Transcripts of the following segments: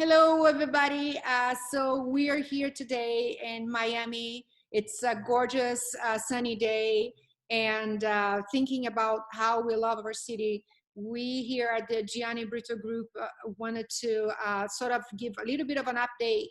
Hello, everybody. So we are here today in Miami. It's a gorgeous sunny day, and thinking about how we love our city. We here at the Geane Brito Group wanted to sort of give a little bit of an update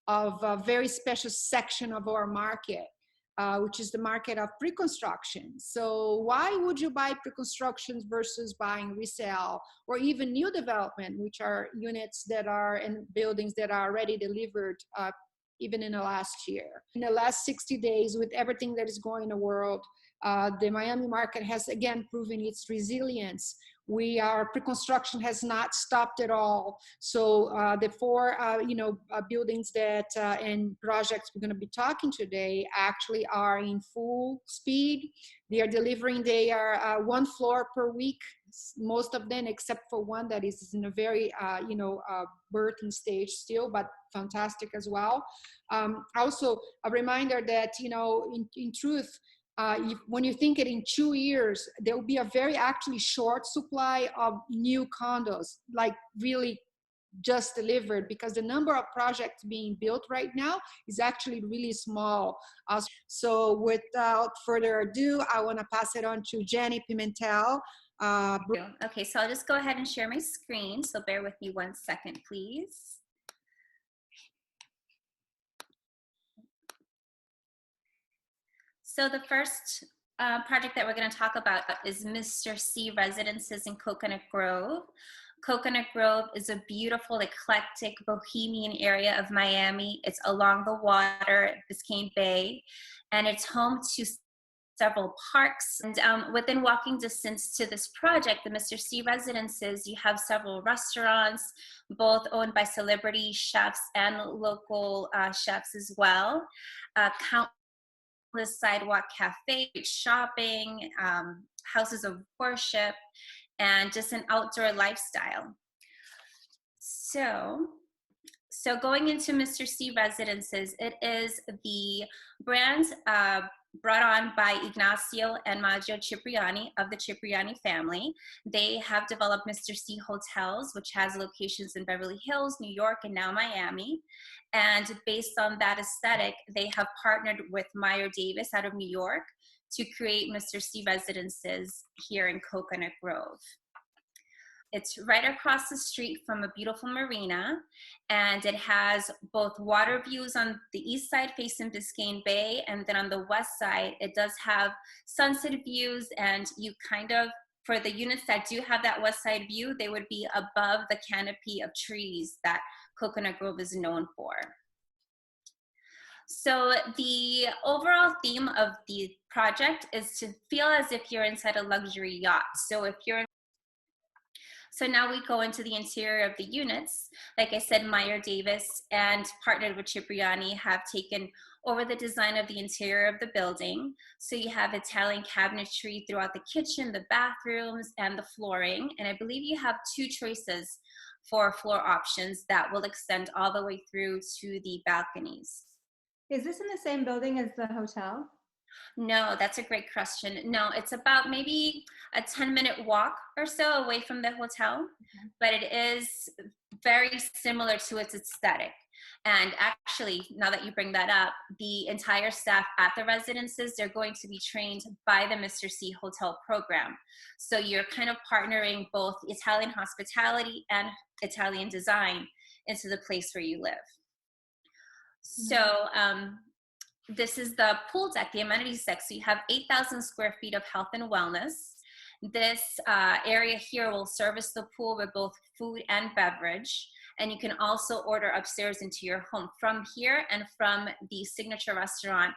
of a very special section of our market, which is the market of pre-construction. So why would you buy pre-constructions versus buying resale or even new development, which are units that are in buildings that are already delivered even in the last year? In the last 60 days, with everything that is going in the world, the Miami market has again proven its resilience. Our pre-construction has not stopped at all. So the four buildings that and projects we're going to be talking today actually are in full speed. They are delivering. They are one floor per week, most of them except for one that is in a very birthing stage still, but fantastic as well. Also a reminder that in truth, when you think it in 2 years, there will be a very actually short supply of new condos, like really just delivered, because the number of projects being built right now is actually really small. So without further ado, I want to pass it on to Jenny Pimentel. Okay, so I'll just go ahead and share my screen. So bear with me 1 second, please. So the first project that we're going to talk about is Mr. C Residences in Coconut Grove. Coconut Grove is a beautiful, eclectic, bohemian area of Miami. It's along the water at Biscayne Bay, and it's home to several parks. And within walking distance to this project, the Mr. C Residences, you have several restaurants, both owned by celebrity chefs and local chefs as well. Countless sidewalk cafes, shopping, houses of worship, and just an outdoor lifestyle. So going into Mr. C Residences, it is the brand brought on by Ignacio and Maggio Cipriani of the Cipriani family. They have developed Mr. C Hotels, which has locations in Beverly Hills, New York, and now Miami. And based on that aesthetic, they have partnered with Meyer Davis out of New York to create Mr. C Residences here in Coconut Grove. It's right across the street from a beautiful marina, and it has both water views on the east side facing Biscayne Bay, and then on the west side, it does have sunset views, and you for the units that do have that west side view, they would be above the canopy of trees that Coconut Grove is known for. So the overall theme of the project is to feel as if you're inside a luxury yacht. So now we go into the interior of the units. Like I said, Meyer Davis and partnered with Cipriani have taken over the design of the interior of the building. So you have Italian cabinetry throughout the kitchen, the bathrooms, and the flooring. And I believe you have 2 choices for floor options that will extend all the way through to the balconies. Is this in the same building as the hotel? No, that's a great question. No, it's about maybe a 10-minute walk or so away from the hotel, but it is very similar to its aesthetic. And actually, now that you bring that up, the entire staff at the residences, they're going to be trained by the Mr. C Hotel program. So you're kind of partnering both Italian hospitality and Italian design into the place where you live. So this is the pool deck, the amenities deck. So you have 8,000 square feet of health and wellness. This area here will service the pool with both food and beverage. And you can also order upstairs into your home from here and from the signature restaurant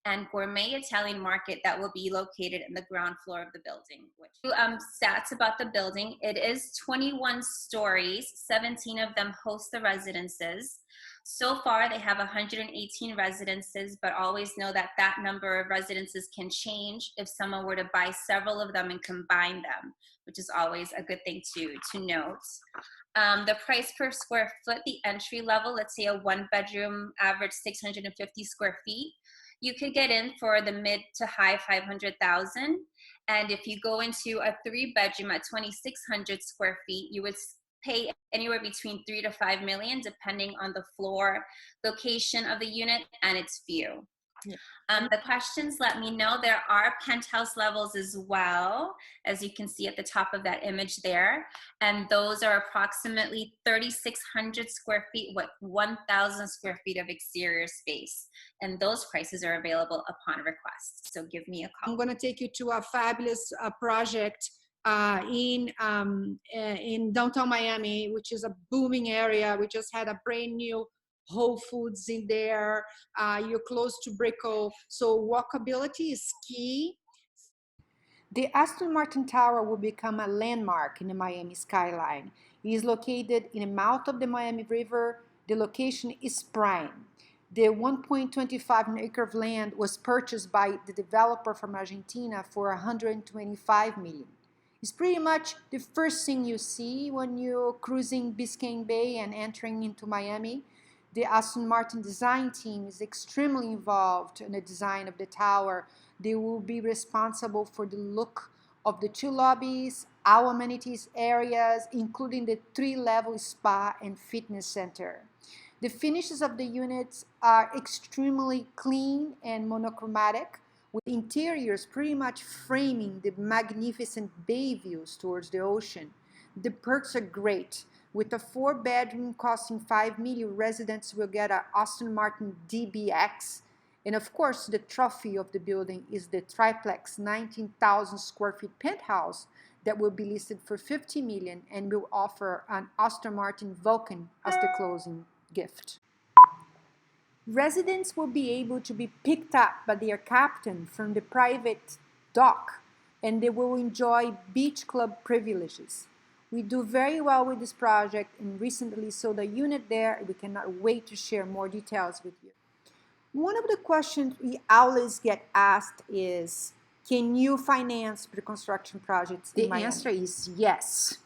and gourmet Italian market that will be located in the ground floor of the building. Stats about the building: it is 21 stories, 17 of them host the residences. So far, they have 118 residences, but always know that that number of residences can change if someone were to buy several of them and combine them, which is always a good thing to note. The price per square foot, the entry level, let's say a 1-bedroom, average 650 square feet, you could get in for the mid to high 500,000. And if you go into a 3-bedroom at 2,600 square feet, you would pay anywhere between 3 to 5 million, depending on the floor, location of the unit, and its view. Yeah. The questions let me know there are penthouse levels as well, as you can see at the top of that image there. And those are approximately 3,600 square feet with 1,000 square feet of exterior space. And those prices are available upon request. So give me a call. I'm going to take you to a fabulous project in downtown Miami, which is a booming area. We just had a brand new Whole Foods in there. You're close to Brickell, so walkability is key. The Aston Martin Tower will become a landmark in the Miami skyline. It is located in the mouth of the Miami River. The location is prime. The 1.25 acre of land was purchased by the developer from Argentina for 125 million. It's pretty much the first thing you see when you're cruising Biscayne Bay and entering into Miami. The Aston Martin design team is extremely involved in the design of the tower. They will be responsible for the look of the 2 lobbies, our amenities areas, including the 3-level spa and fitness center. The finishes of the units are extremely clean and monochromatic, with interiors pretty much framing the magnificent bay views towards the ocean. The perks are great. With a 4-bedroom costing $5 million, residents will get an Aston Martin DBX. And of course, the trophy of the building is the triplex 19,000 square feet penthouse that will be listed for $50 million and will offer an Aston Martin Vulcan as the closing gift. Residents will be able to be picked up by their captain from the private dock, and they will enjoy beach club privileges. We do very well with this project and recently sold a unit there. We cannot wait to share more details with you. One of the questions we always get asked is, can you finance pre-construction projects in Miami? The answer is yes.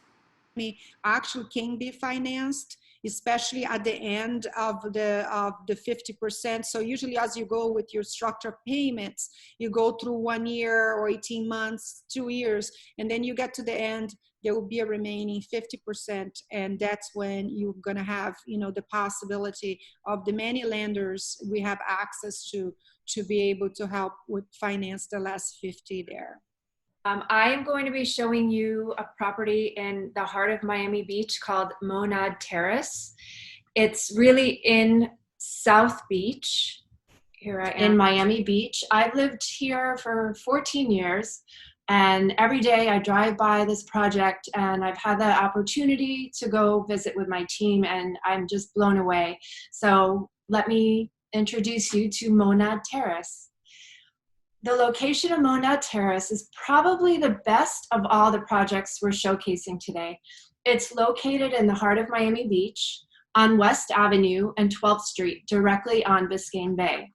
Actually can be financed, especially at the end of the 50%. So usually as you go with your structure payments, you go through 1 year or 18 months, 2 years, and then you get to the end, there will be a remaining 50%. And that's when you're gonna have, the possibility of the many lenders we have access to be able to help with finance the last 50 there. I am going to be showing you a property in the heart of Miami Beach called Monad Terrace. It's really in South Beach. Here I am in Miami Beach. I've lived here for 14 years, and every day I drive by this project, and I've had the opportunity to go visit with my team, and I'm just blown away. So let me introduce you to Monad Terrace. The location of Monad Terrace is probably the best of all the projects we're showcasing today. It's located in the heart of Miami Beach on West Avenue and 12th Street, directly on Biscayne Bay.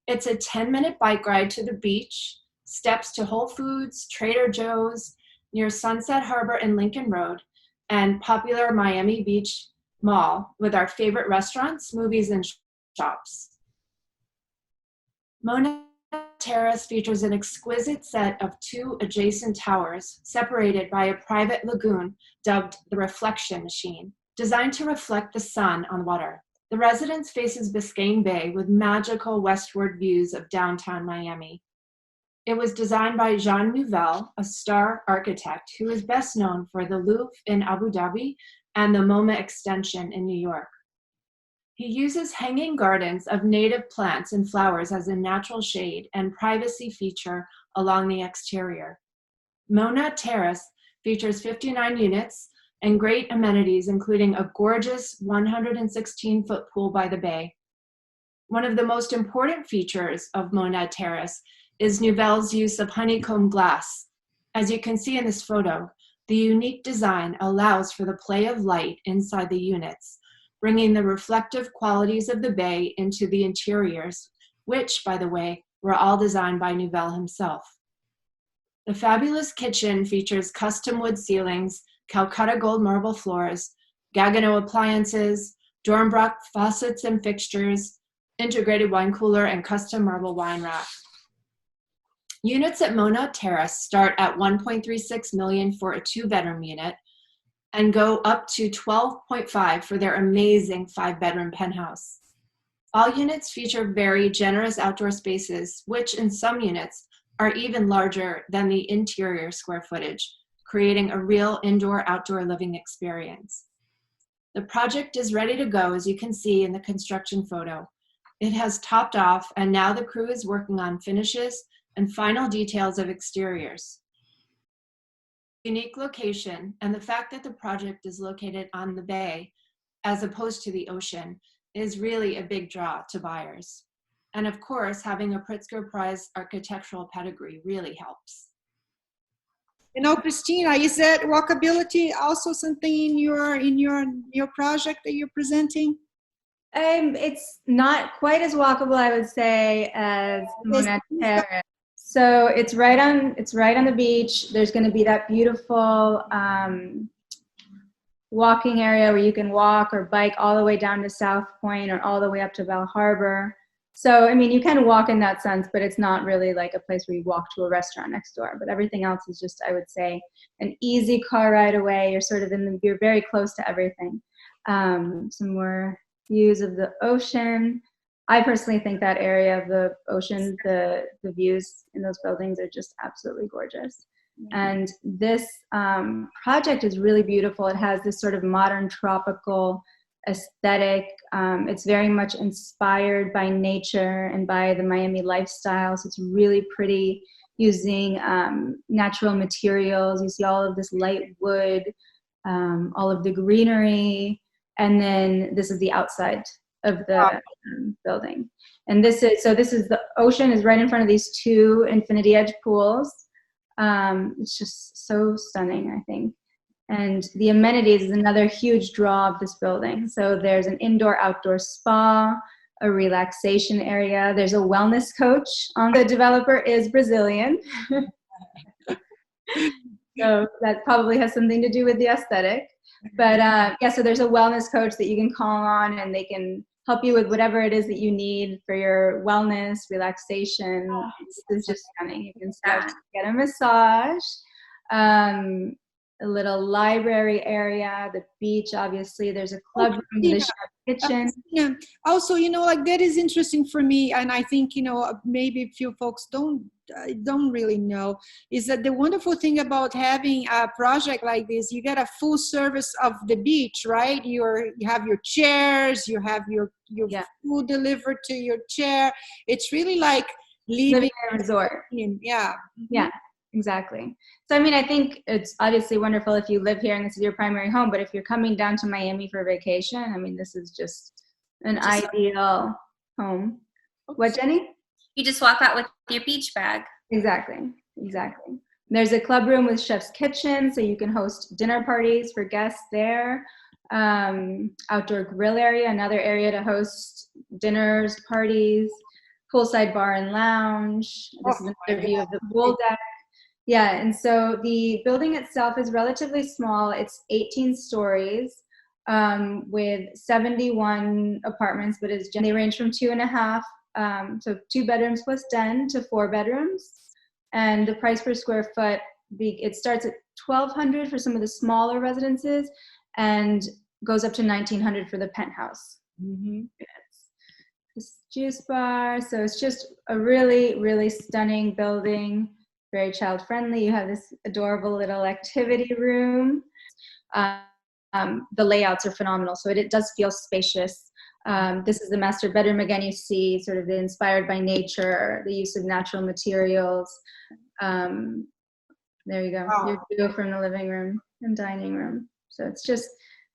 It's a 10-minute bike ride to the beach, steps to Whole Foods, Trader Joe's, near Sunset Harbor and Lincoln Road, and popular Miami Beach Mall with our favorite restaurants, movies, and shops. Monad Terrace features an exquisite set of 2 adjacent towers separated by a private lagoon dubbed the Reflection Machine, designed to reflect the sun on water. The residence faces Biscayne Bay with magical westward views of downtown Miami. It was designed by Jean Nouvel, a star architect who is best known for the Louvre in Abu Dhabi and the MoMA extension in New York. He uses hanging gardens of native plants and flowers as a natural shade and privacy feature along the exterior. Monad Terrace features 59 units and great amenities, including a gorgeous 116-foot pool by the bay. One of the most important features of Monad Terrace is Nouvel's use of honeycomb glass. As you can see in this photo, the unique design allows for the play of light inside the units, bringing the reflective qualities of the bay into the interiors, which, by the way, were all designed by Nouvel himself. The fabulous kitchen features custom wood ceilings, Calcutta gold marble floors, Gaggenau appliances, Dornbrock faucets and fixtures, integrated wine cooler, and custom marble wine rack. Units at Monad Terrace start at $1.36 million for a 2-bedroom unit, and go up to 12.5 for their amazing 5-bedroom penthouse. All units feature very generous outdoor spaces, which in some units are even larger than the interior square footage, creating a real indoor-outdoor living experience. The project is ready to go, as you can see in the construction photo. It has topped off, and now the crew is working on finishes and final details of exteriors. Unique location and the fact that the project is located on the bay as opposed to the ocean is really a big draw to buyers. And of course, having a Pritzker Prize architectural pedigree really helps. You know, Christina, is that walkability also something in your project that you're presenting? It's not quite as walkable, I would say, as Monet Terrace. So it's right on the beach. There's going to be that beautiful walking area where you can walk or bike all the way down to South Point or all the way up to Bell Harbor. So, I mean, you can walk in that sense, but it's not really like a place where you walk to a restaurant next door. But everything else is just, I would say, an easy car ride away. You're sort of you're very close to everything. Some more views of the ocean. I personally think that area of the ocean, the views in those buildings are just absolutely gorgeous. And this project is really beautiful. It has this sort of modern tropical aesthetic. It's very much inspired by nature and by the Miami lifestyle. So it's really pretty, using natural materials. You see all of this light wood, all of the greenery. And then this is the outside of the building. And this is the ocean is right in front of these two infinity edge pools. It's just so stunning, I think. And the amenities is another huge draw of this building. So there's an indoor-outdoor spa, a relaxation area. There's a wellness coach. The developer is Brazilian. So that probably has something to do with the aesthetic. But yeah, so there's a wellness coach that you can call on, and they can help you with whatever it is that you need for your wellness, relaxation. It's just stunning. You can start to get a massage, a little library area, the beach, obviously. There's a club room, the chef kitchen. Yeah. Also, you know, like that is interesting for me, and I think, you know, maybe a few folks don't really know, is that the wonderful thing about having a project like this, you get a full service of the beach, right? You have your chairs, you have your food delivered to your chair. It's really like living in a resort. Yeah. Yeah, exactly. So, I mean, I think it's obviously wonderful if you live here and this is your primary home, but if you're coming down to Miami for vacation, I mean, this is just an ideal home. What, Jenny? You just walk out with your beach bag. Exactly. There's a club room with chef's kitchen, so you can host dinner parties for guests there. Outdoor grill area, another area to host dinners, parties. Poolside bar and lounge. This is another view of the pool deck. Yeah, and so the building itself is relatively small. It's 18 stories with 71 apartments, but they range from 2.5, so 2 bedrooms plus den to 4 bedrooms. And the price per square foot, it starts at $1,200 for some of the smaller residences and goes up to $1,900 for the penthouse. Mm-hmm. This juice bar, so it's just a really, really stunning building. Very child friendly. You have this adorable little activity room. The layouts are phenomenal, so it does feel spacious. This is the master bedroom. Again, you see sort of the inspired by nature, the use of natural materials. There you go. Wow. Your view from the living room and dining room. So it's just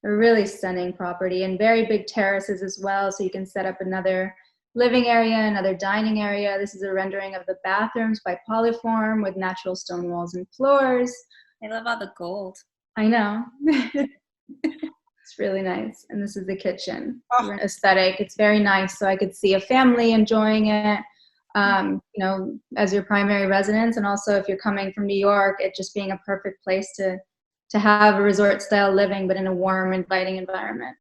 a really stunning property, and very big terraces as well, so you can set up another living area, another dining area. This is a rendering of the bathrooms by Polyform with natural stone walls and floors. I love all the gold. I know. It's really nice. And this is the kitchen. Aesthetic. It's very nice. So I could see a family enjoying it, you know, as your primary residence. And also if you're coming from New York, it just being a perfect place to have a resort style living, but in a warm, inviting environment.